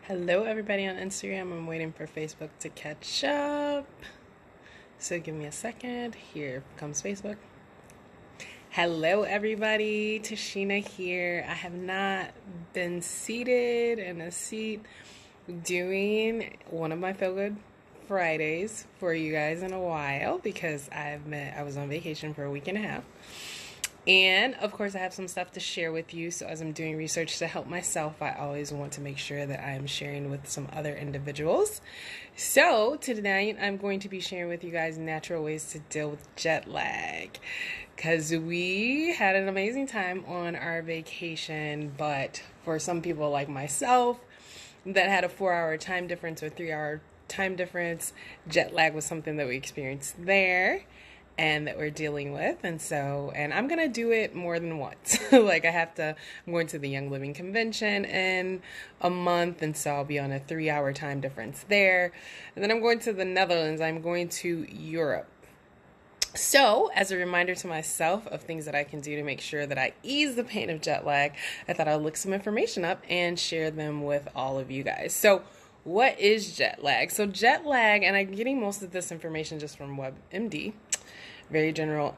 Hello, everybody on Instagram. I'm waiting for Facebook to catch up. So give me a second. Here comes Facebook. Hello, everybody. Tashina here. I have not been seated in a seat doing one of my Feel Good Fridays for you guys in a while because I was on vacation for a week and a half. And of course, I have some stuff to share with you. So, as I'm doing research to help myself, I always want to make sure that I'm sharing with some other individuals. So, tonight I'm going to be sharing with you guys natural ways to deal with jet lag. Because we had an amazing time on our vacation, but for some people like myself that had a 4 hour time difference or 3 hour time difference, jet lag was something that we experienced there and that we're dealing with. And I'm going to do it more than once. I'm going to the Young Living Convention in a month. And so I'll be on a 3 hour time difference there. And then I'm going to the Netherlands. I'm going to Europe. So, as a reminder to myself of things that I can do to make sure that I ease the pain of jet lag, I thought I'd look some information up and share them with all of you guys. So, what is jet lag? So, jet lag, and I'm getting most of this information just from WebMD, very general,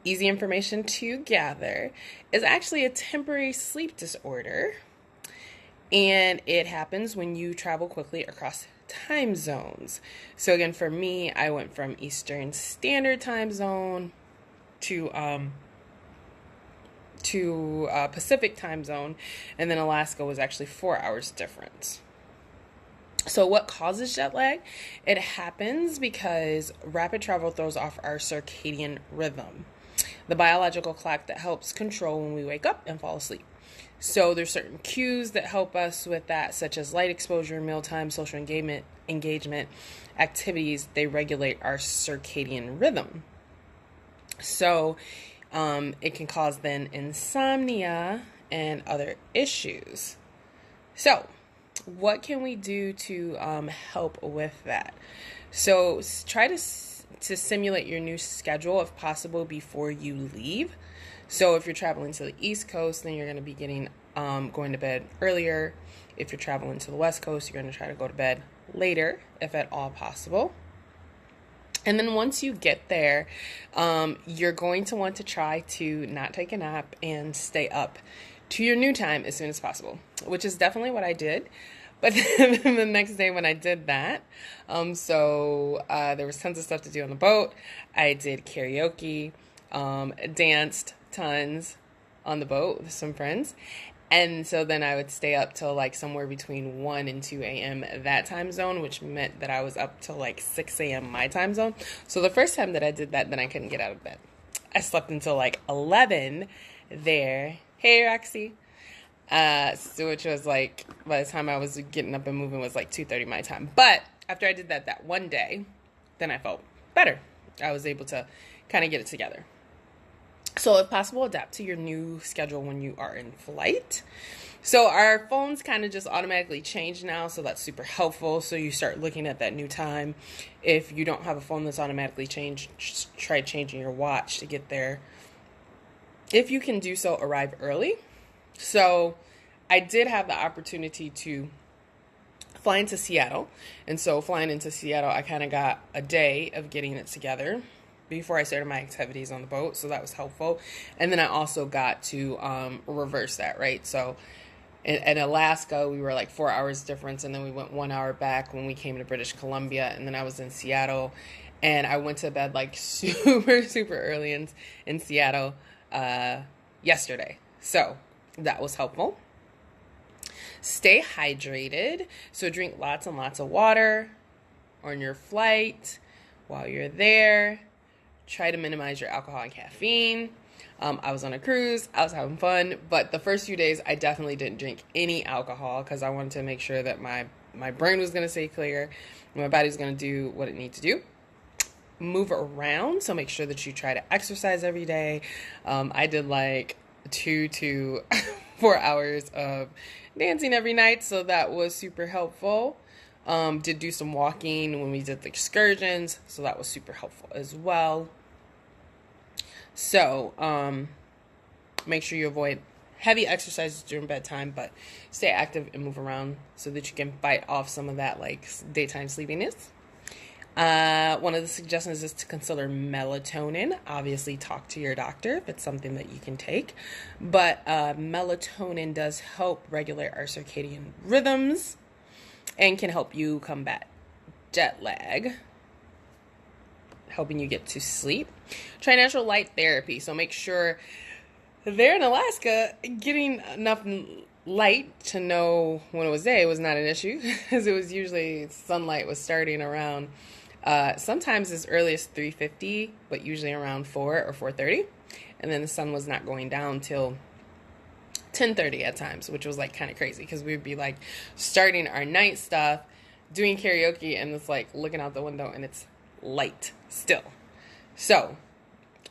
easy information to gather, is actually a temporary sleep disorder. And it happens when you travel quickly across time zones. So again, for me, I went from Eastern Standard Time Zone to Pacific Time Zone, and then Alaska was actually 4 hours difference. So what causes jet lag? It happens because rapid travel throws off our circadian rhythm, the biological clock that helps control when we wake up and fall asleep. So there's certain cues that help us with that, such as light exposure, mealtime, social engagement activities. They regulate our circadian rhythm. So it can cause then insomnia and other issues. So what can we do to help with that? So try to simulate your new schedule if possible before you leave. So if you're traveling to the East Coast, then you're going to be going to bed earlier. If you're traveling to the West Coast, you're going to try to go to bed later, if at all possible. And then once you get there, you're going to want to try to not take a nap and stay up to your new time as soon as possible, which is definitely what I did. But then the next day when I did that, there was tons of stuff to do on the boat. I did karaoke, danced tons on the boat with some friends. And so then I would stay up till like somewhere between 1 and 2 a.m. that time zone, which meant that I was up till like 6 a.m. my time zone. So the first time that I did that, then I couldn't get out of bed. I slept until like 11 there. Hey, Roxy. So which was like, by the time I was getting up and moving was like 2:30 my time. But after I did that one day, then I felt better. I was able to kind of get it together. So if possible, adapt to your new schedule when you are in flight. So our phones kind of just automatically change now, so that's super helpful. So you start looking at that new time. If you don't have a phone that's automatically changed, just try changing your watch to get there. If you can do so, arrive early. So I did have the opportunity to fly into Seattle. And so flying into Seattle, I kind of got a day of getting it together before I started my activities on the boat. So that was helpful. And then I also got to reverse that, right? So in Alaska, we were like 4 hours difference. And then we went 1 hour back when we came to British Columbia. And then I was in Seattle. And I went to bed like super, super early in Seattle yesterday. So that was helpful. Stay hydrated. So drink lots and lots of water on your flight while you're there. Try to minimize your alcohol and caffeine. I was on a cruise. I was having fun. But the first few days, I definitely didn't drink any alcohol because I wanted to make sure that my brain was going to stay clear. And my body was going to do what it needs to do. Move around. So make sure that you try to exercise every day. I did like 2 to 4 hours of dancing every night, so that was super helpful. Did do some walking when we did the excursions, so that was super helpful as well. So make sure you avoid heavy exercises during bedtime, but stay active and move around so that you can fight off some of that like daytime sleepiness. One of the suggestions is to consider melatonin. Obviously, talk to your doctor if it's something that you can take. But melatonin does help regulate our circadian rhythms and can help you combat jet lag, helping you get to sleep. Try natural light therapy. So make sure there in Alaska, getting enough light to know when it was day was not an issue, because it was usually sunlight was starting around sometimes as early as 3:50, but usually around 4 or 4:30, and then the sun was not going down till 10:30 at times, which was like kind of crazy because we'd be like starting our night stuff, doing karaoke, and it's like looking out the window and it's light still. So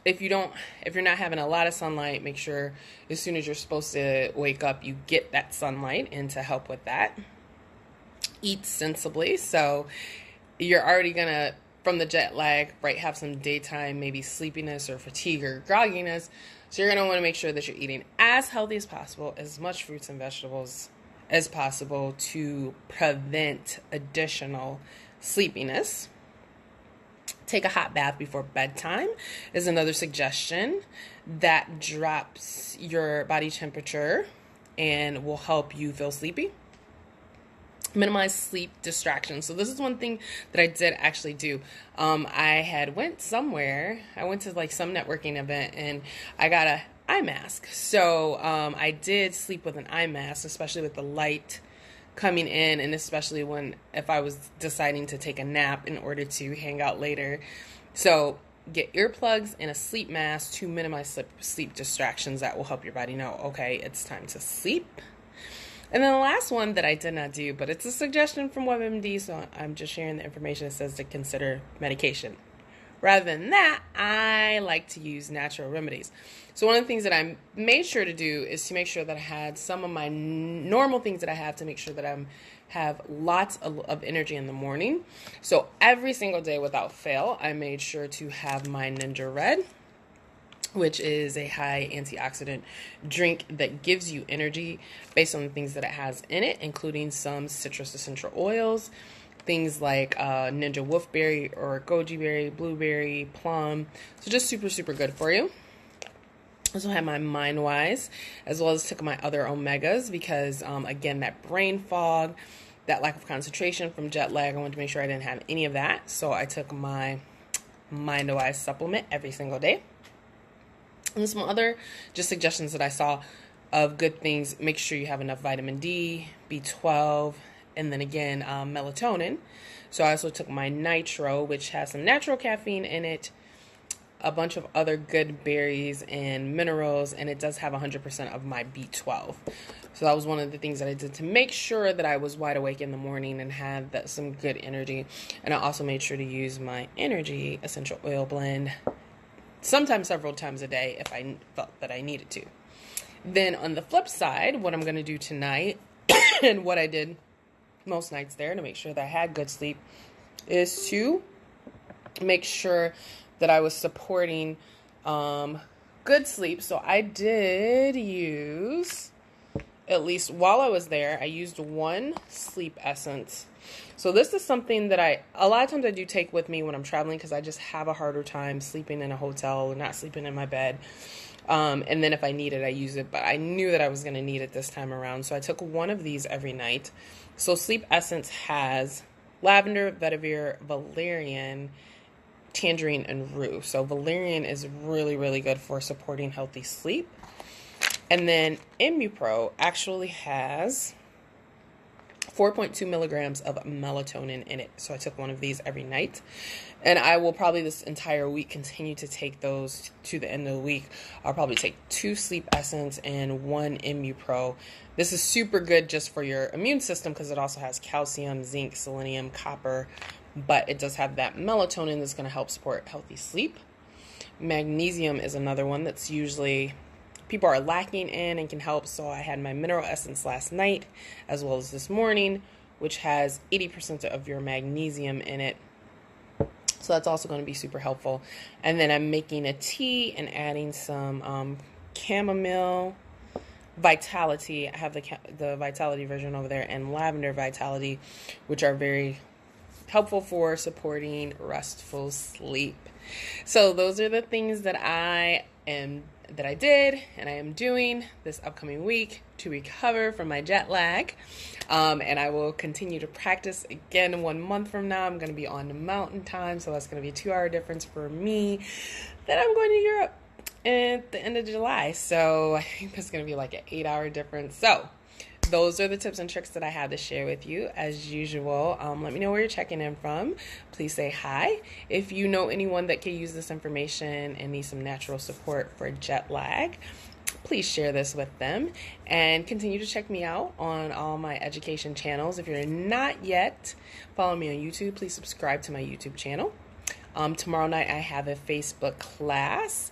if you're not having a lot of sunlight, make sure as soon as you're supposed to wake up, you get that sunlight in to help with that. Eat sensibly. So you're already gonna, from the jet lag, right, have some daytime maybe sleepiness or fatigue or grogginess. So you're gonna want to make sure that you're eating as healthy as possible, as much fruits and vegetables as possible to prevent additional sleepiness. Take a hot bath before bedtime is another suggestion that drops your body temperature and will help you feel sleepy. Minimize sleep distractions. So this is one thing that I did actually do. I went to like some networking event and I got a eye mask. So I did sleep with an eye mask, especially with the light coming in, and especially if I was deciding to take a nap in order to hang out later. So get earplugs and a sleep mask to minimize sleep distractions. That will help your body know, okay, it's time to sleep. And then the last one that I did not do, but it's a suggestion from WebMD, so I'm just sharing the information. It says to consider medication. Rather than that, I like to use natural remedies. So one of the things that I made sure to do is to make sure that I had some of my normal things that I have to make sure that I have lots of energy in the morning. So every single day without fail, I made sure to have my Ninja Red, which is a high antioxidant drink that gives you energy based on the things that it has in it, including some citrus essential oils, things like Ninja Wolfberry or Goji berry, blueberry, plum. So just super, super good for you. I also have my MindWise, as well as took my other omegas because, again, that brain fog, that lack of concentration from jet lag, I wanted to make sure I didn't have any of that. So I took my MindWise supplement every single day. And some other just suggestions that I saw of good things. Make sure you have enough vitamin D, B12, and then again, melatonin. So I also took my Nitro, which has some natural caffeine in it, a bunch of other good berries and minerals, and it does have 100% of my B12. So that was one of the things that I did to make sure that I was wide awake in the morning and had some good energy. And I also made sure to use my Energy Essential Oil Blend sometimes several times a day if I felt that I needed to. Then on the flip side, what I'm going to do tonight and what I did most nights there to make sure that I had good sleep is to make sure that I was supporting good sleep. So I did use, at least while I was there, I used one sleep essence. So this is something that a lot of times I do take with me when I'm traveling because I just have a harder time sleeping in a hotel or not sleeping in my bed. And then if I need it, I use it. But I knew that I was going to need it this time around. So I took one of these every night. So Sleep Essence has lavender, vetiver, valerian, tangerine, and rue. So valerian is really, really good for supporting healthy sleep. And then ImmuPro actually has 4.2 milligrams of melatonin in it. So I took one of these every night. And I will probably this entire week continue to take those to the end of the week. I'll probably take 2 Sleep Essence and 1 ImmuPro. This is super good just for your immune system because it also has calcium, zinc, selenium, copper. But it does have that melatonin that's going to help support healthy sleep. Magnesium is another one that's usually people are lacking in and can help. So I had my mineral essence last night as well as this morning, which has 80% of your magnesium in it. So that's also going to be super helpful. And then I'm making a tea and adding some chamomile, Vitality. I have the Vitality version over there, and Lavender Vitality, which are very helpful for supporting restful sleep. So those are the things that I did and I am doing this upcoming week to recover from my jet lag. And I will continue to practice again 1 month from now. I'm going to be on the mountain time, so that's going to be a 2-hour difference for me. Then I'm going to Europe at the end of July, so I think that's going to be like an 8-hour difference. So those are the tips and tricks that I had to share with you. As usual, let me know where you're checking in from. Please say hi. If you know anyone that could use this information and needs some natural support for jet lag, please share this with them, and continue to check me out on all my education channels. If you're not yet following me on YouTube, please subscribe to my YouTube channel. Tomorrow night I have a Facebook class.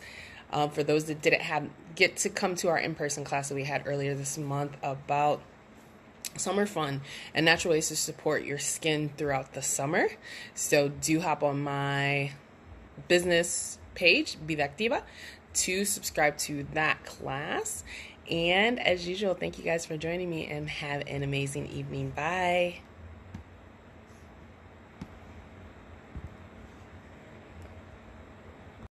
For those that didn't get to come to our in-person class that we had earlier this month about summer fun and natural ways to support your skin throughout the summer. So do hop on my business page, Vida Activa, to subscribe to that class. And as usual, thank you guys for joining me, and have an amazing evening. Bye.